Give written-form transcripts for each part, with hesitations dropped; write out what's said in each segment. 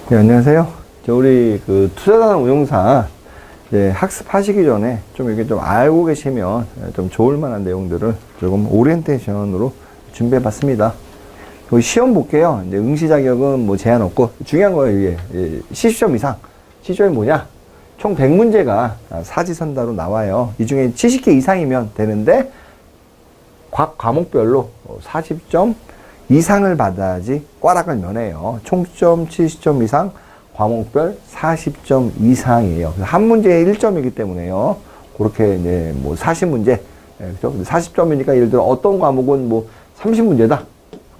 네, 안녕하세요. 우리 그 투자자산 운용사 이제 학습하시기 전에 좀 이렇게 좀 알고 계시면 좀 좋을 만한 내용들을 조금 오리엔테이션으로 준비해 봤습니다. 시험 볼게요. 이제 응시 자격은 뭐 제한 없고 중요한 거예요, 이게. 70점 이상. 70점이 뭐냐? 총 100문제가 사지선다로 나와요. 이 중에 70개 이상이면 되는데 각 과목별로 40점 이상을 받아야지 꽈락을 면해요. 총점 70점 이상, 과목별 40점 이상이에요. 한 문제에 1점이기 때문에요. 그렇게 이제 뭐 40문제, 그죠? 40점이니까 예를 들어 어떤 과목은 뭐 30문제다.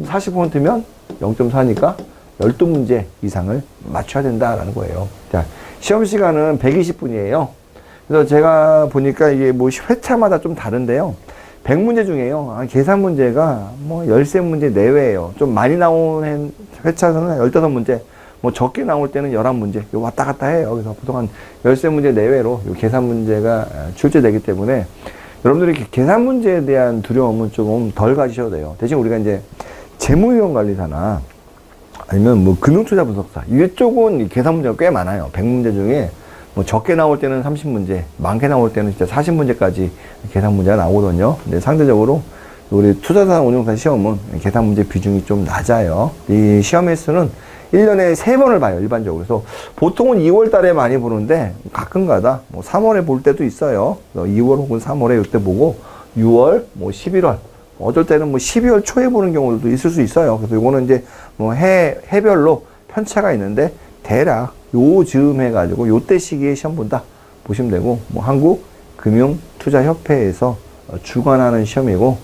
40%면 0.4니까 12문제 이상을 맞춰야 된다라는 거예요. 자, 시험 시간은 120분이에요. 그래서 제가 보니까 이게 뭐 회차마다 좀 다른데요. 100문제 중에요. 계산 문제가 뭐 13문제 내외예요. 좀 많이 나오는 회차에서는 15문제, 뭐 적게 나올 때는 11문제, 요 왔다 갔다 해요. 그래서 보통 한 13문제 내외로 요 계산 문제가 출제되기 때문에 여러분들이 계산 문제에 대한 두려움은 조금 덜 가지셔도 돼요. 대신 우리가 이제 재무위원관리사나 아니면 뭐 금융투자 분석사, 이쪽은 계산 문제가 꽤 많아요. 100문제 중에 뭐 적게 나올 때는 30문제, 많게 나올 때는 진짜 40문제까지 계산 문제가 나오거든요. 근데 상대적으로 우리 투자자산 운용사 시험은 계산 문제 비중이 좀 낮아요. 이 시험 횟수는 1년에 3번을 봐요, 일반적으로. 그래서 보통은 2월 달에 많이 보는데 가끔 가다 뭐 3월에 볼 때도 있어요. 2월 혹은 3월에 이때 보고 6월, 뭐 11월, 어쩔 때는 뭐 12월 초에 보는 경우도 있을 수 있어요. 그래서 이거는 이제 뭐 해별로 편차가 있는데 대략 요즈음 해가지고 요때 시기에 시험 본다 보시면 되고, 뭐 한국금융투자협회에서 주관하는 시험이고,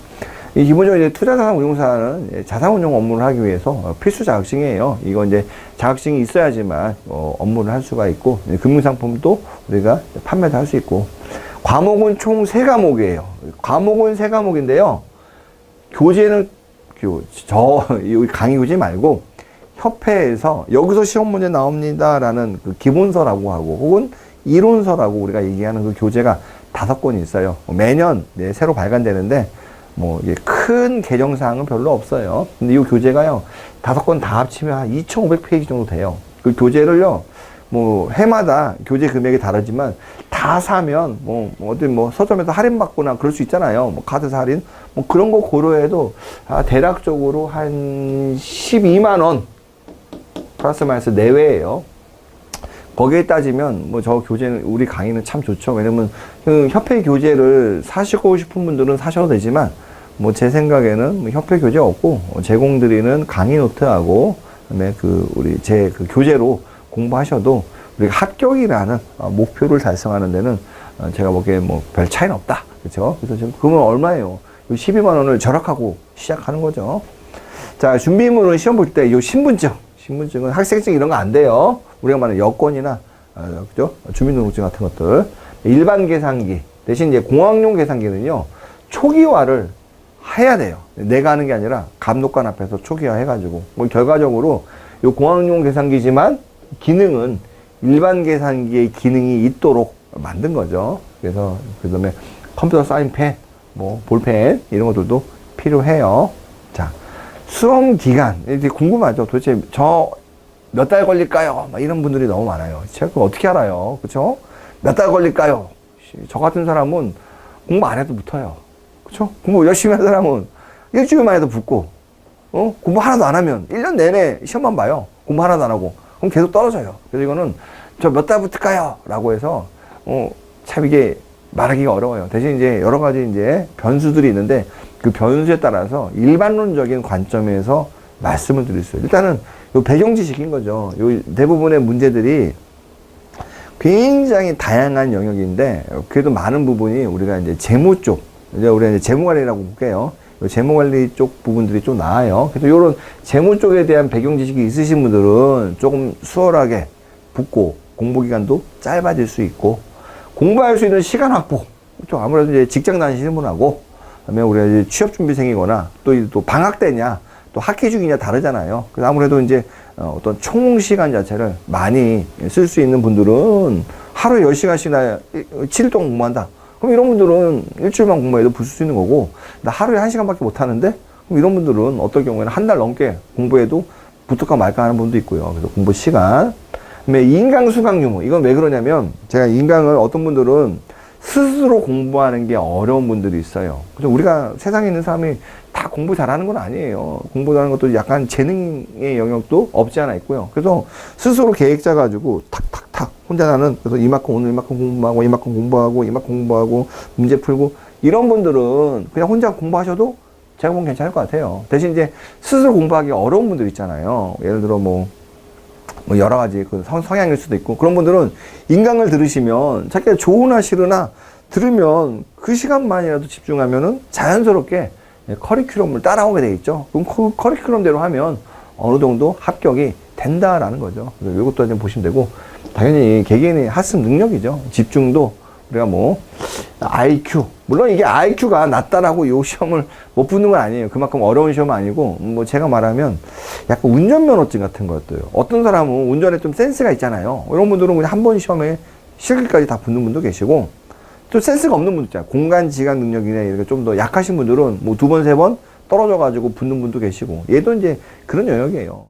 이 기본적으로 이제 투자자산 운용사는 자산운용 업무를 하기 위해서 필수 자격증이에요. 이거 이제 자격증이 있어야지만 업무를 할 수가 있고, 금융상품도 우리가 판매도 할 수 있고, 과목은 총 3과목이에요. 과목은 3과목인데요. 교재는 여기 강의 교재 말고 협회에서 여기서 시험 문제 나옵니다라는 그 기본서라고 하고 혹은 이론서라고 우리가 얘기하는 그 교재가 5권이 있어요. 매년 새로 발간되는데 뭐 이게 큰 개정사항은 별로 없어요. 근데 이 교재가요 5권 다 합치면 한 2,500페이지 정도 돼요. 그 교재를요 뭐 해마다 교재 금액이 다르지만 다 사면 어디 서점에서 할인받거나 그럴 수 있잖아요. 뭐 카드사 할인 뭐 그런 거 고려해도 대략적으로 한 12만 원 플러스 마이너스 내외예요. 거기에 따지면 뭐 저 교재는 우리 강의는 참 좋죠. 왜냐면 그 협회 교재를 사시고 싶은 분들은 사셔도 되지만 뭐 제 생각에는 뭐 협회 교재 없고 제공드리는 강의 노트하고 그다음에 우리 제 교재로 공부하셔도 우리가 합격이라는 목표를 달성하는 데는 제가 보기에 뭐 별 차이는 없다. 그렇죠? 그래서 지금 그러면 얼마예요? 12만 원을 절약하고 시작하는 거죠. 자, 준비물은 시험 볼 때 이 신분증은 학생증 이런 거 안 돼요. 우리가 말하는 여권이나 그죠? 주민등록증 같은 것들. 일반 계산기 대신 이제 공학용 계산기는요. 초기화를 해야 돼요. 내가 하는 게 아니라 감독관 앞에서 초기화 해가지고 뭐 결과적으로 이 공학용 계산기지만 기능은 일반 계산기의 기능이 있도록 만든 거죠. 그래서 그다음에 컴퓨터 사인펜, 뭐 볼펜 이런 것들도 필요해요. 자, 수험 기간 이제 궁금하죠. 도대체 저 몇 달 걸릴까요? 막 이런 분들이 너무 많아요. 제가 그걸 어떻게 알아요? 그렇죠? 몇 달 걸릴까요? 저 같은 사람은 공부 안 해도 붙어요. 그렇죠? 공부 열심히 하는 사람은 일주일만 해도 붙고, 공부 하나도 안 하면 1년 내내 시험만 봐요. 공부 하나도 안 하고. 그럼 계속 떨어져요. 그래서 이거는 저 몇 달 붙을까요? 라고 해서, 참 이게 말하기가 어려워요. 대신 이제 여러 가지 이제 변수들이 있는데 그 변수에 따라서 일반론적인 관점에서 말씀을 드릴 수 있어요. 일단은 요 배경 지식인 거죠. 요 대부분의 문제들이 굉장히 다양한 영역인데 그래도 많은 부분이 우리가 이제 재무 쪽, 이제 우리가 이제 재무관리라고 볼게요. 재무관리 쪽 부분들이 좀 나아요. 그래서 요런 재무 쪽에 대한 배경 지식이 있으신 분들은 조금 수월하게 붙고 공부기간도 짧아질 수 있고 공부할 수 있는 시간 확보. 그렇죠. 아무래도 이제 직장 다니시는 분하고, 그다음에 우리가 이제 취업준비생이거나 또 방학 때냐, 또 학기 중이냐 다르잖아요. 그래서 아무래도 이제 어떤 총 시간 자체를 많이 쓸 수 있는 분들은 하루에 10시간씩이나 7일 동안 공부한다. 그럼 이런 분들은 일주일만 공부해도 붙을 수 있는 거고, 나 하루에 1시간밖에 못 하는데, 그럼 이런 분들은 어떨 경우에는 한 달 넘게 공부해도 붙을까 말까 하는 분도 있고요. 그래서 공부 시간. 그다음에 인강 수강 유무. 이건 왜 그러냐면 제가 인강을 어떤 분들은 스스로 공부하는 게 어려운 분들이 있어요. 그래서 우리가 세상에 있는 사람이 다 공부 잘하는 건 아니에요. 공부하는 것도 약간 재능의 영역도 없지 않아 있고요. 그래서 스스로 계획 짜가지고 탁탁탁 혼자 나는 그래서 이만큼 오늘 이만큼 공부하고 이만큼 공부하고 이만큼 공부하고 문제 풀고 이런 분들은 그냥 혼자 공부하셔도 제가 보면 괜찮을 것 같아요. 대신 이제 스스로 공부하기 어려운 분들 있잖아요. 예를 들어 뭐 여러 가지 그 성향일 수도 있고 그런 분들은 인강을 들으시면 자기가 좋으나 싫으나 들으면 그 시간만이라도 집중하면은 자연스럽게 커리큘럼을 따라오게 돼 있죠. 그럼 그 커리큘럼대로 하면 어느 정도 합격이 된다라는 거죠. 그래서 이것도 좀 보시면 되고 당연히 개개인의 학습 능력이죠. 집중도 우리가 뭐 IQ 물론 이게 IQ가 낮다라고 이 시험을 못 붙는 건 아니에요. 그만큼 어려운 시험은 아니고 뭐 제가 말하면 약간 운전면허증 같은 거였어요. 어떤 사람은 운전에 좀 센스가 있잖아요. 이런 분들은 그냥 한 번 시험에 실기까지 다 붙는 분도 계시고 또 센스가 없는 분도 있잖아요. 공간 지각 능력이나 이렇게 좀 더 약하신 분들은 뭐 두 번, 세 번 떨어져 가지고 붙는 분도 계시고 얘도 이제 그런 영역이에요.